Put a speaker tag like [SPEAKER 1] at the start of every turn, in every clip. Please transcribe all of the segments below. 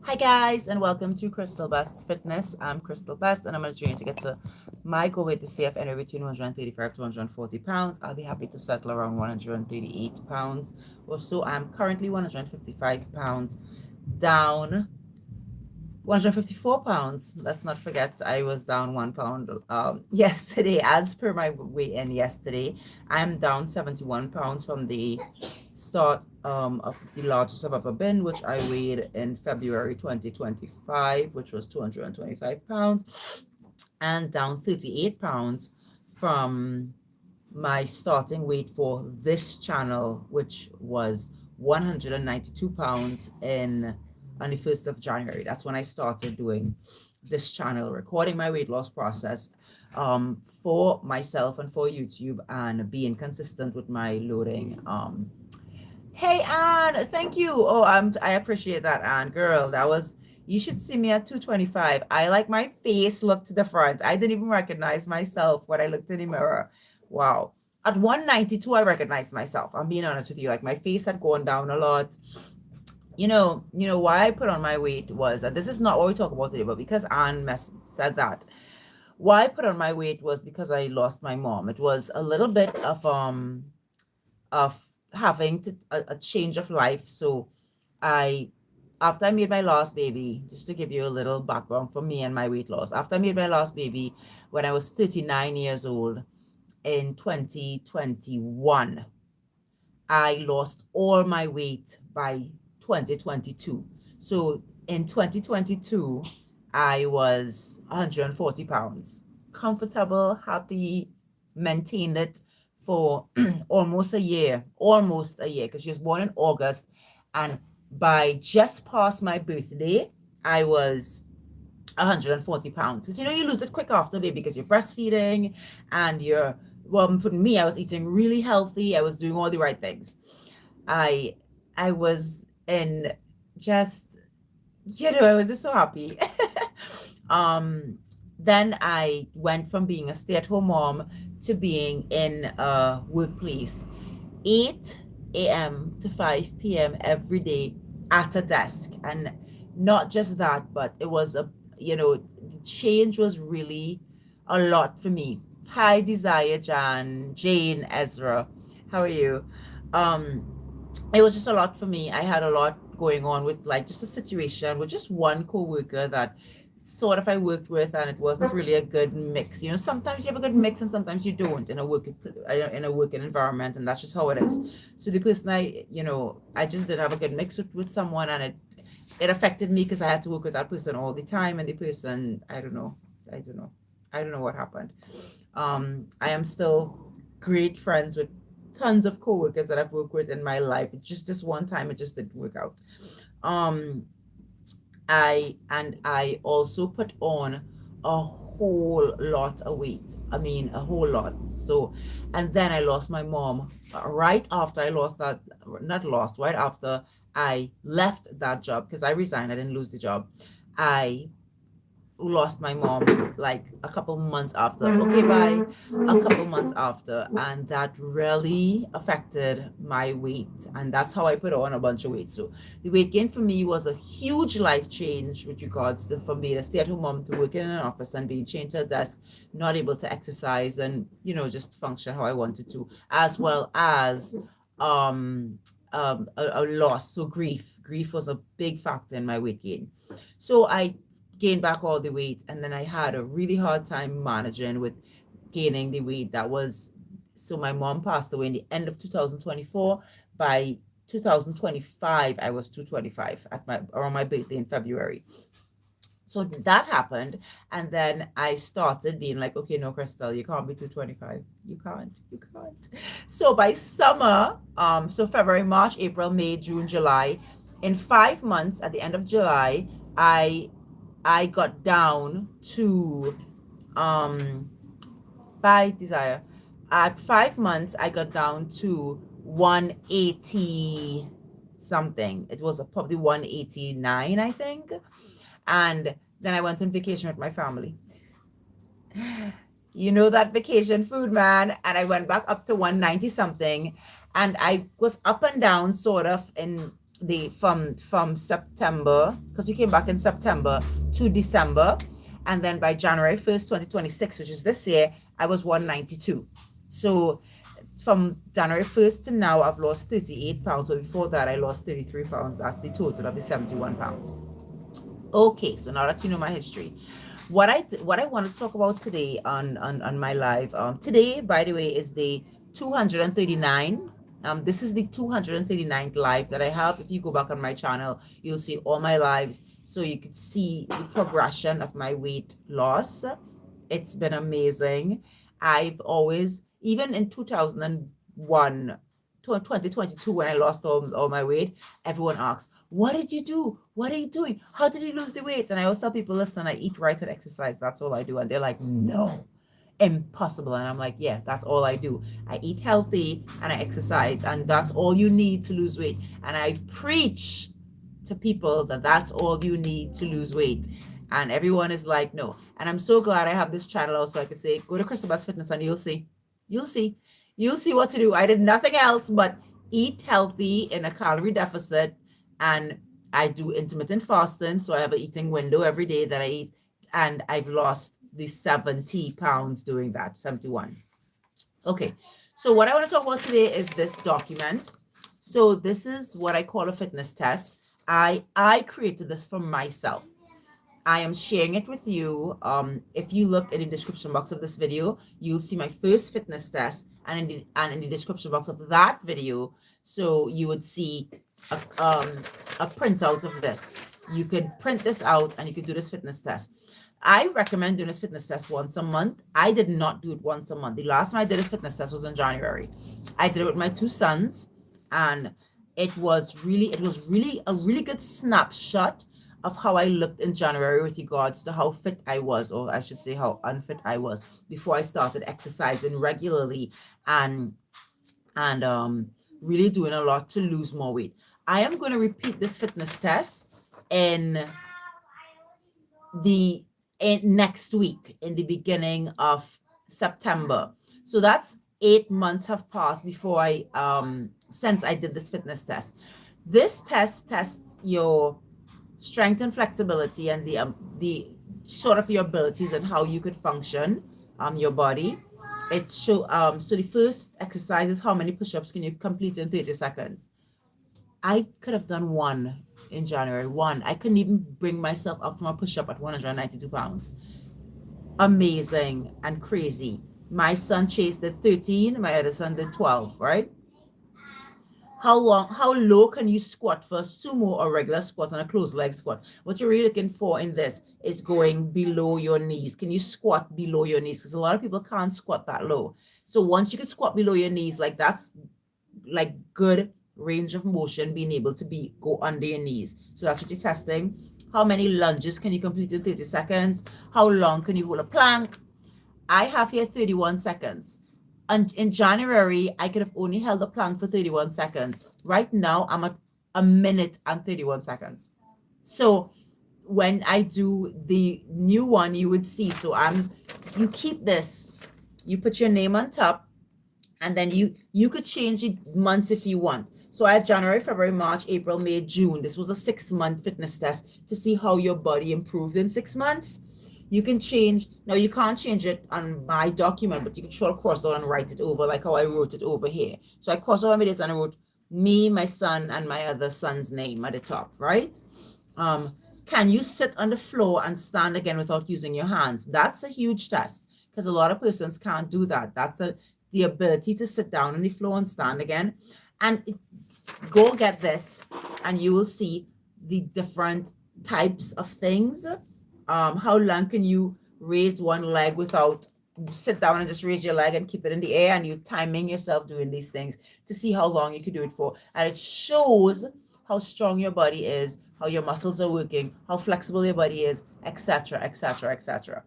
[SPEAKER 1] Hi guys, and welcome to Crystal Best Fitness. I'm Crystal Best, and I'm on a journey to get to my goal weight to CF anywhere between 135 to 140 pounds. I'll be happy to settle around 138 pounds or so. I'm currently 155 pounds down, 154 pounds. Let's not forget, I was down 1 pound yesterday, as per my weigh in yesterday. I'm down 71 pounds from the start of the largest I've ever been, which I weighed in February 2025, which was 225 pounds, and down 38 pounds from my starting weight for this channel, which was 192 pounds in on the 1st of January. That's when I started doing this channel, recording my weight loss process for myself and for YouTube, and being consistent with my loading. Hey Anne, thank you. Oh, I appreciate that, Anne. Girl, that was you should see me at 225. I like my face looked different. I didn't even recognize myself when I looked in the mirror. Wow. At 192, I recognized myself. I'm being honest with you. Like my face had gone down a lot. You know why I put on my weight was, and this is not what we talk about today, but because said that, why I put on my weight was because I lost my mom. It was a little bit of having a change of life. So I after I made my last baby, just to give you a little background for me and my weight loss, after I made my last baby when I was 39 years old in 2021, I lost all my weight by 2022. So in 2022, I was 140 pounds, comfortable, happy, maintained it for almost a year, because she was born in August. And by just past my birthday, I was 140 pounds. Because you lose it quick after baby because you're breastfeeding and well, for me, I was eating really healthy. I was doing all the right things. I I was in just, I was just so happy. um then I went from being a stay-at-home mom to being in a workplace 8 a.m. to 5 p.m. every day at a desk. And not just that, but it was the change was really a lot for me. Hi, Desire, Jane, Ezra. How are you? Um, it was just a lot for me. I had a lot going on with, like, just a situation with just one coworker that sort of I worked with, and it wasn't really a good mix. Sometimes you have a good mix and sometimes you don't in a working environment, and that's just how it is. So the person I just didn't have a good mix with someone, and it affected me because I had to work with that person all the time, and the person, I don't know what happened. I am still great friends with tons of coworkers that I've worked with in my life. Just this one time, it just didn't work out. Um, I also put on a whole lot of weight. I mean, a whole lot. So, and then I lost my mom right after I lost that, not lost, right after I left that job, because I resigned. I didn't lose the job. I lost my mom like a couple months after. Okay, bye. A couple months after, and that really affected my weight, and that's how I put on a bunch of weight. So the weight gain for me was a huge life change with regards to, from being a stay-at-home mom to working in an office and being chained to a desk, not able to exercise and just function how I wanted to, as well as a loss. So grief was a big factor in my weight gain. So I gained back all the weight, and then I had a really hard time managing with gaining the weight that was. So my mom passed away in the end of 2024. By 2025, I was 225 at my around my birthday in February. So that happened, and then I started being like, okay, no, Crystal, you can't be 225. You can't. So by summer, so February, March, April, May, June, July, in 5 months, at the end of July, I I got down to, um by Desire. At 5 months, I got down to 180 something. It was probably 189, I think. And then I went on vacation with my family. That vacation food, man. And I went back up to 190 something. And I was up and down sort of in the from September, because we came back in September, to December, and then by January 1st, 2026, which is this year, I was 192. So from January 1st to now, I've lost 38 pounds. But before that, I lost 33 pounds. That's the total of the 71 pounds. Okay, so now that you know my history, what I want to talk about today on my live, today, by the way, is the 239. This is the 239th live that I have. If you go back on my channel, you'll see all my lives, so you could see the progression of my weight loss. It's been amazing. I've always, even in 2001, 2022, when I lost all my weight, everyone asks, what did you do? What are you doing? How did you lose the weight? And I always tell people, listen, I eat right and exercise. That's all I do. And they're like, no, impossible. And I'm like, yeah, that's all I do. I eat healthy and I exercise, and that's all you need to lose weight. And I preach to people that that's all you need to lose weight. And everyone is like, no. And I'm so glad I have this channel also. I could say, go to Crystal Best Fitness and you'll see. You'll see. You'll see what to do. I did nothing else but eat healthy in a calorie deficit, and I do intermittent fasting. So I have an eating window every day that I eat, and I've lost the 70 pounds doing that, 71. Okay, so what I want to talk about today is this document. So this is what I call a fitness test. I created this for myself. I am sharing it with you. If you look in the description box of this video, you'll see my first fitness test, and in the description box of that video, so you would see a printout of this. You could print this out and you could do this fitness test. I recommend doing this fitness test once a month. I did not do it once a month. The last time I did this fitness test was in January. I did it with my two sons, and it was really a really good snapshot of how I looked in January with regards to how fit I was, or I should say how unfit I was, before I started exercising regularly and really doing a lot to lose more weight. I am going to repeat this fitness test in next week, in the beginning of September. So that's 8 months have passed before I since I did this fitness test. This test tests your strength and flexibility, and the sort of your abilities and how you could function your body. It show so the first exercise is how many push-ups can you complete in 30 seconds. I could have done one in January. One. I couldn't even bring myself up from a push-up at 192 pounds. Amazing and crazy. My son Chase did 13, my other son did 12, right? How low can you squat for a sumo or regular squat and a closed leg squat? What you're really looking for in this is going below your knees. Can you squat below your knees? Because a lot of people can't squat that low. So once you can squat below your knees, like that's like good range of motion, being able to go under your knees. So that's what you're testing. How many lunges can you complete in 30 seconds? How long can you hold a plank? I have here 31 seconds. And in January, I could have only held the plank for 31 seconds. Right now, I'm at a minute and 31 seconds. So when I do the new one, you would see. So you keep this, you put your name on top, and then you could change it months if you want. So I had January, February, March, April, May, June. This was a 6-month fitness test to see how your body improved in 6 months. You can change. Now, you can't change it on my document, but you can sure cross out and write it over like how I wrote it over here. So I crossed over this and I wrote me, my son, and my other son's name at the top, right? Can you sit on the floor and stand again without using your hands? That's a huge test, because a lot of persons can't do that. That's the ability to sit down on the floor and stand again. And go get this, and you will see the different types of things. How long can you raise one leg without sit down and just raise your leg and keep it in the air, and you timing yourself doing these things to see how long you can do it for. And it shows how strong your body is, how your muscles are working, how flexible your body is, etc., etc., etc.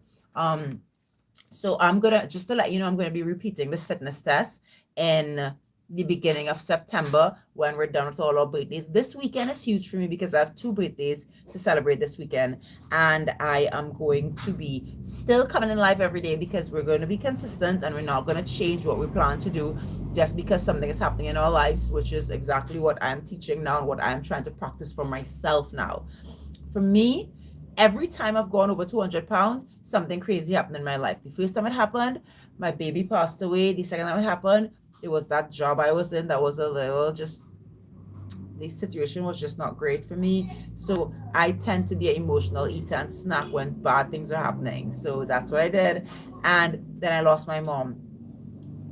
[SPEAKER 1] So I'm gonna, just to let you know, I'm gonna be repeating this fitness test in the beginning of September when we're done with all our birthdays. This weekend is huge for me because I have 2 birthdays to celebrate this weekend, and I am going to be still coming in live every day because we're going to be consistent and we're not going to change what we plan to do just because something is happening in our lives, which is exactly what I'm teaching now and what I'm trying to practice for myself now. For me, every time I've gone over 200 pounds, something crazy happened in my life. The first time it happened, my baby passed away. The second time it happened, it was that job I was in that was a little just, the situation was just not great for me. So I tend to be an emotional eater and snack when bad things are happening. So that's what I did. And then I lost my mom.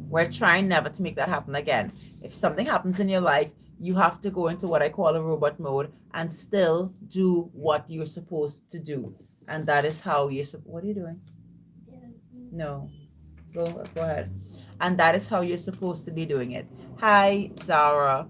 [SPEAKER 1] We're trying never to make that happen again. If something happens in your life, you have to go into what I call a robot mode and still do what you're supposed to do. And that is how you're, what are you doing? No, go ahead. And that is how you're supposed to be doing it. Hi, Zara.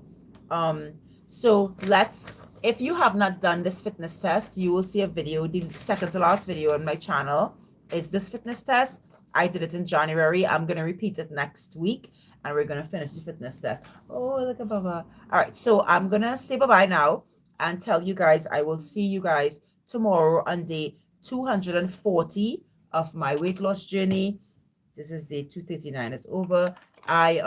[SPEAKER 1] Um, so let's, if you have not done this fitness test, you will see a video, the second to last video on my channel is this fitness test. I did it in January. I'm going to repeat it next week and we're going to finish the fitness test. Oh, look at Baba. All right. So I'm going to say bye-bye now and tell you guys, I will see you guys tomorrow on day 240 of my weight loss journey. This is day 239. It's over. I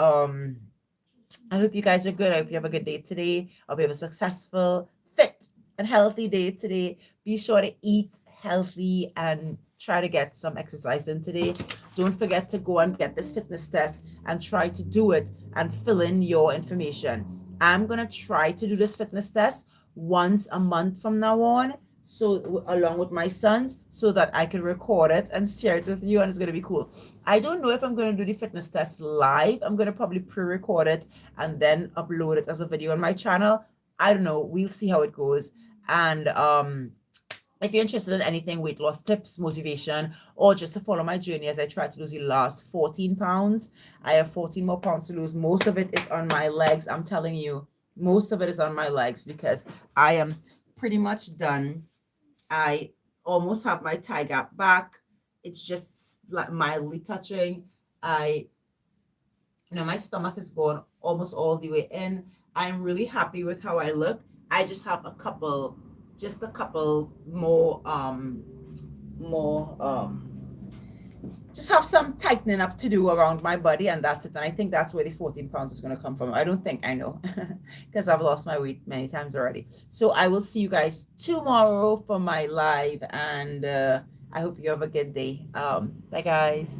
[SPEAKER 1] hope you guys are good. I hope you have a good day today. I hope you have a successful, fit, and healthy day today. Be sure to eat healthy and try to get some exercise in today. Don't forget to go and get this fitness test and try to do it and fill in your information. I'm going to try to do this fitness test once a month from now on, so along with my sons, so that I can record it and share it with you, and it's going to be cool. I don't know if I'm going to do the fitness test live. I'm going to probably pre-record it and then upload it as a video on my channel. I don't know, we'll see how it goes. And if you're interested in anything, weight loss tips, motivation, or just to follow my journey as I try to lose the last 14 pounds, I have 14 more pounds to lose. Most of it is on my legs. I'm telling you, most of it is on my legs because I am pretty much done. I almost have my thigh gap back. It's just like mildly touching. My stomach is going almost all the way in. I'm really happy with how I look. I just have a couple more just have some tightening up to do around my body, and that's it. And I think that's where the 14 pounds is going to come from. I don't think, I know, because I've lost my weight many times already. So I will see you guys tomorrow for my live, and I hope you have a good day. Bye guys.